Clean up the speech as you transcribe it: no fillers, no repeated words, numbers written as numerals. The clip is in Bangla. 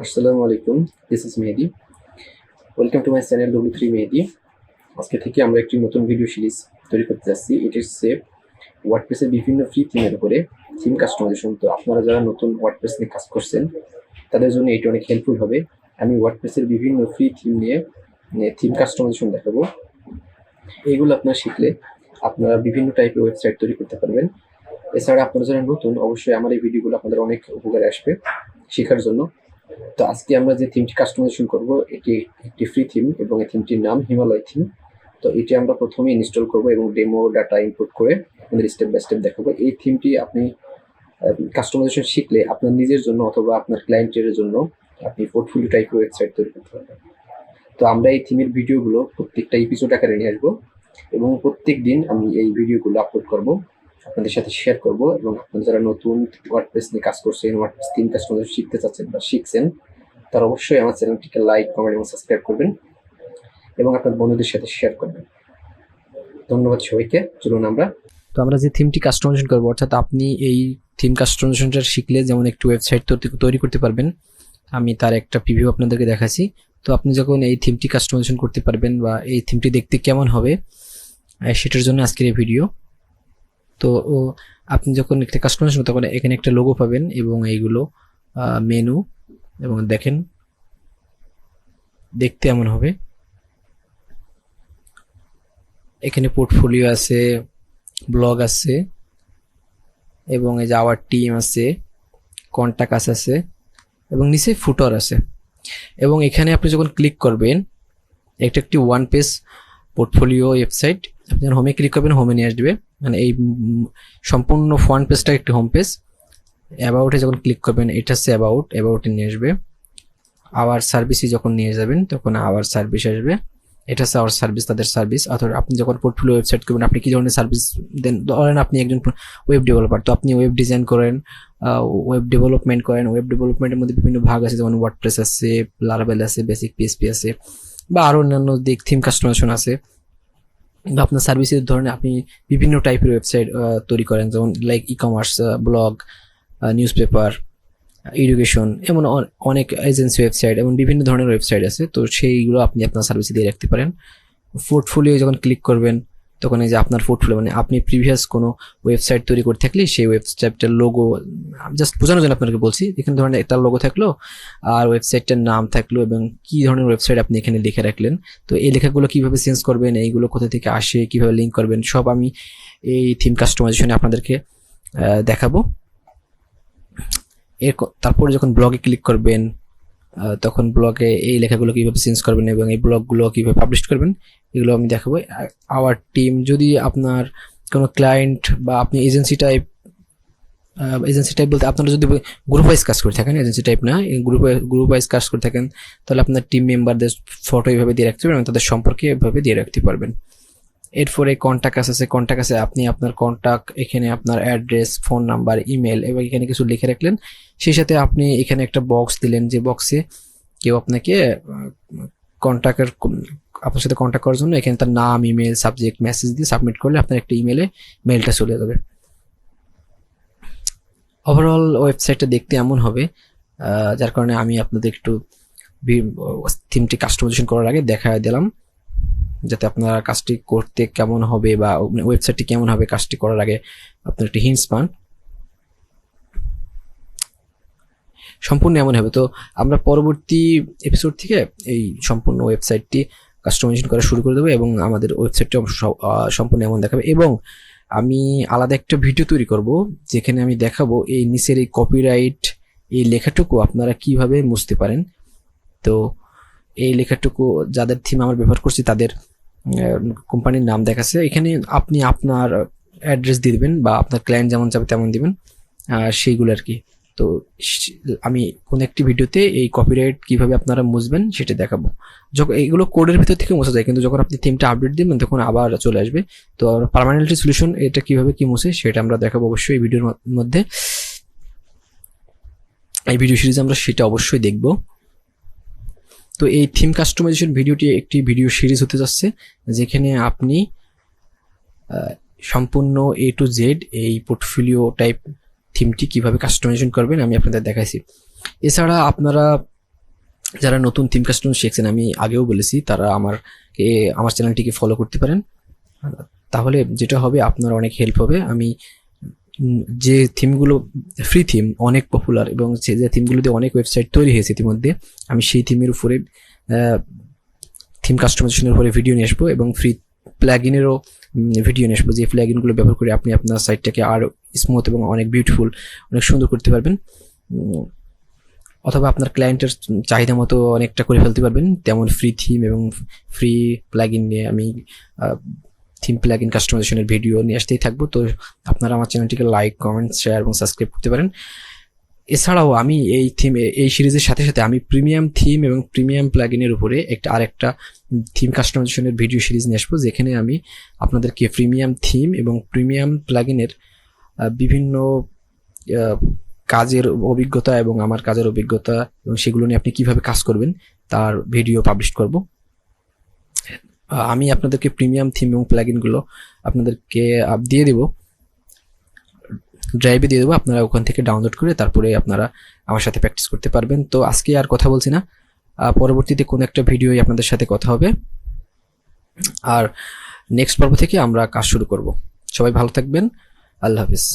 আসসালামু আলাইকুম, this is Mehedi. Welcome to my channel W3 মেহেদি। আজকে থেকে আমরা একটি নতুন ভিডিও সিরিজ তৈরি করতে যাচ্ছি। এটি হচ্ছে ওয়ার্ডপ্রেসের বিভিন্ন ফ্রি থিমের উপরে থিম কাস্টমাইজেশন। তো আপনারা যারা নতুন ওয়ার্ডপ্রেস নিয়ে কাজ করছেন তাদের জন্য এটি অনেক হেল্পফুল হবে। আমি ওয়ার্ডপ্রেসের বিভিন্ন ফ্রি থিম নিয়ে থিম কাস্টমাইজেশন দেখাবো। এইগুলো আপনারা শিখলে আপনারা বিভিন্ন টাইপের ওয়েবসাইট তৈরি করতে পারবেন। এছাড়া আপনারা যারা নতুন, অবশ্যই আমার এই ভিডিওগুলো আপনাদের অনেক উপকারে আসবে শেখার জন্য। তো আজকে আমরা যে থিমটি কাস্টমাইজেশন করব এটি একটি ফ্রি থিম এবং এই থিমটির নাম হিমালয় থিম। তো এটি আমরা প্রথমে ইনস্টল করব এবং ডেমো ডাটা ইনপুট করে আপনাদের স্টেপ বাই স্টেপ দেখাবো। এই থিমটি আপনি কাস্টমাইজেশন শিখলে আপনার নিজের জন্য অথবা আপনার ক্লায়েন্টের জন্য আপনি পোর্টফোলিও টাইপের ওয়েবসাইট তৈরি করতে পারবেন। তো আমরা এই থিমের ভিডিওগুলো প্রত্যেকটা এপিসোড আকারে নিয়ে আসবো এবং প্রত্যেক দিন আমি এই ভিডিওগুলো আপলোড করব, আপনাদের সাথে শেয়ার করব। এবং আপনারা যারা নতুন ওয়ার্ডপ্রেস নিয়ে কাজ করছেন, ওয়ার্ডপ্রেস থিম কাস্টমাইজেশন শিখতে চাচ্ছেন বা শিখছেন, তারা অবশ্যই আমার চ্যানেলটিকে লাইক, কমেন্ট এবং সাবস্ক্রাইব করবেন এবং আপনার বন্ধুদের সাথে শেয়ার করবেন। ধন্যবাদ সবাইকে। চলুন আমরা যে থিমটি কাস্টমাইজেশন করবো, অর্থাৎ আপনি এই থিম কাস্টমাইজেশনটা শিখলে যেমন একটি ওয়েবসাইট তৈরি করতে পারবেন, আমি তার একটা প্রিভিউ আপনাদেরকে দেখাচ্ছি। তো আপনি যখন এই থিমটি কাস্টমাইজেশন করতে পারবেন বা এই থিমটি দেখতে কেমন হবে সেটার জন্য আজকের এই ভিডিও। তো আপনি যখন একটা কাস্টমাইজেশন তখন এখানে একটা লোগো পাবেন এবং এইগুলো মেনু, এবং দেখেন দেখতে এমন হবে। এখানে পোর্টফোলিও আছে, ব্লগ আছে এবং এই যে আওয়ার টিম আছে, কন্টাক্ট আছে এবং নিচে ফুটার আছে। এবং এখানে আপনি যখন ক্লিক করবেন একটি ওয়ান পেজ পোর্টফোলিও ওয়েবসাইট, আপনি যখন হোমে ক্লিক করবেন হোমে নিয়ে আসবে, মানে এই সম্পূর্ণ ফ্রন্ট পেজটা একটি হোম পেজ। অ্যাবাউটে যখন ক্লিক করবেন এটা হচ্ছে অ্যাবাউটে নিয়ে আসবে। আওয়ার সার্ভিসে যখন নিয়ে যাবেন তখন আওয়ার সার্ভিস আসবে। এটা হচ্ছে আওয়ার সার্ভিস, তাদের সার্ভিস। অথবা আপনি যখন পোর্টফোলিও ওয়েবসাইট করবেন আপনি কি ধরনের সার্ভিস দেন, ধরেন আপনি একজন ওয়েব ডেভেলপার, তো আপনি ওয়েব ডিজাইন করেন, ওয়েব ডেভেলপমেন্ট করেন। ওয়েব ডেভেলপমেন্টের মধ্যে বিভিন্ন ভাগ আছে, যেমন ওয়ার্ডপ্রেস আছে, লারাভেল আছে, বেসিক পিএইচপি আছে, বা আরও অন্যান্য দিক থিম কাস্টমাইজেশন আছে। বা আপনার সার্ভিসের ধরনের আপনি বিভিন্ন টাইপের ওয়েবসাইট তৈরি করেন, যেমন like e commerce, blog, news paper, education, এমন অনেক এজেন্সি ওয়েবসাইট এবং বিভিন্ন ধরনের ওয়েবসাইট আছে। তো সেইগুলো আপনি আপনার সার্ভিসে দিয়ে রাখতে পারেন। পোর্টফোলিও যখন ক্লিক করবেন তখন এই যে আপনার পোর্টফোলিও, মানে আপনি প্রিভিয়াস কোনো ওয়েবসাইট তৈরি করে থাকলে সেই ওয়েবসাইটটার লোগো, জাস্ট বোঝানোর জন্য আপনাকে বলছি, এখানে ধরনের একটা লোগো থাকলো আর ওয়েবসাইটটার নাম থাকলো এবং কি ধরনের ওয়েবসাইট আপনি এখানে লিখে রাখলেন। তো এই লেখাগুলো কিভাবে চেঞ্জ করবেন, এইগুলো কোথা থেকে আসে, কিভাবে লিঙ্ক করবেন, সব আমি এই থিম কাস্টমাইজেশনে আপনাদেরকে দেখাবো। তারপরে যখন ব্লগে ক্লিক করবেন তখন ব্লগে এই লেখাগুলো কিভাবে চেঞ্জ করবেন এবং এই ব্লগগুলো কিভাবে পাবলিশ করবেন এগুলো আমি দেখাবো। আওয়ার টিম, যদি আপনার কোনো ক্লায়েন্ট বা আপনি এজেন্সি টাইপ বলতে আপনারা যদি গ্রুপ ওয়াইজ কাজ করে থাকেন, এজেন্সি টাইপ না, গ্রুপ ওয়াইজ কাজ করে থাকেন, তাহলে আপনার টিম মেম্বারদের ফটো এইভাবে দিয়ে রাখতে পারবেন এবং তাদের সম্পর্কে এভাবে দিয়ে রাখতে পারবেন। এরপরে কন্টাক্ট আছে, কন্টাক্ট আছে, আপনি আপনার কন্টাক্ট, এখানে আপনার অ্যাড্রেস, ফোন নাম্বার, ইমেল এবং এখানে কিছু লিখে রাখলেন। সেই সাথে আপনি এখানে একটা বক্স দিলেন, যে বক্সে কেউ আপনাকে কন্টাক্টের আপনার সাথে কন্টাক্ট করার জন্য এখানে তার নাম, ইমেল, সাবজেক্ট, মেসেজ দিয়ে সাবমিট করলে আপনার একটা ইমেলে মেলটা চলে যাবে। ওভারঅল ওয়েবসাইটটা দেখতে এমন হবে, যার কারণে আমি আপনাদের একটু থিমটি কাস্টমাইজেশন করার আগে দেখা দিলাম, যাতে আপনারা কাজটি করতে কেমন হবে বা ওয়েবসাইটটি কেমন হবে কাজটি করার আগে আপনার একটি হিন্টস পান। সম্পূর্ণ এমন হবে। তো আমরা পরবর্তী এপিসোড থেকে এই সম্পূর্ণ ওয়েবসাইটটি কাস্টমাইজেশন করা শুরু করে দেবো এবং আমাদের ওয়েবসাইটটি সম্পূর্ণ এমন দেখাবে। এবং আমি আলাদা একটা ভিডিও তৈরি করব যেখানে আমি দেখাবো এই নিচের এই কপিরাইট, এই লেখাটুকু আপনারা কিভাবে মুছতে পারেন। তো এই লেখাটুকু যাদের থিম আমরা ব্যবহার করছি তাদের কোম্পানির নাম দেখাচ্ছে, এখানে আপনি আপনার অ্যাড্রেস দিয়ে দেবেন বা আপনার ক্লায়েন্ট যেমন চাবে তেমন দিবেন, সেইগুলো আর কি। তো আমি কোন একটি ভিডিওতে এই কপিরাইট কিভাবে আপনারা মুছবেন সেটা দেখাবো। যখন এইগুলো কোডের ভিতর থেকে মুছা যায়, কিন্তু যখন আপনি থিমটা আপডেট দিবেন তখন আবার চলে আসবে। তো পার্মানেন্টলি সলিউশন এটা কিভাবে কি মুছে সেটা আমরা দেখাবো অবশ্যই এই ভিডিওর মধ্যে। এই ভিডিও সিরিজে আমরা সেটা অবশ্যই দেখব। তো এই থিম কাস্টমাইজেশন ভিডিওটি একটি ভিডিও সিরিজ হতে যাচ্ছে, যেখানে আপনি সম্পূর্ণ A to Z এই পোর্টফোলিও টাইপ থিমটি কিভাবে কাস্টমাইজেশন করবেন আমি আপনাদের দেখাইছি। এছাড়া আপনারা যারা নতুন থিম কাস্টম শিখছেন, আমি আগেও বলেছি, তারা আমার চ্যানেলটিকে ফলো করতে পারেন। তাহলে যেটা হবে, আপনার অনেক হেল্প হবে। আমি যে থিমগুলো ফ্রি থিম অনেক পপুলার এবং যে থিমগুলোতে অনেক ওয়েবসাইট তৈরি হয়েছে ইতিমধ্যে, আমি সেই থিমের উপরে থিম কাস্টমাইজেশনের উপরে ভিডিও নিয়ে আসবো এবং ফ্রি প্লাগইনেরও ভিডিও নিয়ে আসবো, যে প্লাগইনগুলো ব্যবহার করে আপনি আপনার সাইটটাকে আরও স্মুথ এবং অনেক বিউটিফুল, অনেক সুন্দর করতে পারবেন। অথবা আপনার ক্লায়েন্টের চাহিদা মতো অনেকটা করে ফেলতে পারবেন। তেমন ফ্রি থিম এবং ফ্রি প্লাগইন নিয়ে আমি থিম প্লাগইন কাস্টমাইজেশনের ভিডিও নিয়ে আসতেই থাকবো। তো আপনারা আমার চ্যানেলটিকে লাইক, কমেন্ট, শেয়ার এবং সাবস্ক্রাইব করতে পারেন। এছাড়াও আমি এই সিরিজের সাথে সাথে আমি প্রিমিয়াম থিম এবং প্রিমিয়াম প্লাগইনের উপরে আরেকটা থিম কাস্টমাইজেশনের ভিডিও সিরিজ নিয়ে আসবো, যেখানে আমি আপনাদেরকে প্রিমিয়াম থিম এবং প্রিমিয়াম প্লাগইনের বিভিন্ন কাজের অভিজ্ঞতা এবং আমার কাজের অভিজ্ঞতা এবং সেগুলো নিয়ে আপনি কিভাবে কাজ করবেন তার ভিডিও পাবলিশ করব। আমি আপনাদেরকে প্রিমিয়াম থিম এবং প্লাগইনগুলো আপনাদেরকে দিয়ে দেবো, ড্রাইভে দিয়ে দেবো। আপনারা ওখান থেকে ডাউনলোড করে তারপরে আপনারা আমার সাথে প্র্যাকটিস করতে পারবেন। তো আজকে আর কথা বলছি না, পরবর্তীতে কোনো একটা ভিডিওই আপনাদের সাথে কথা হবে, আর নেক্সট পর্ব থেকে আমরা কাজ শুরু করব। সবাই ভালো থাকবেন, আল্লাহ হাফিজ।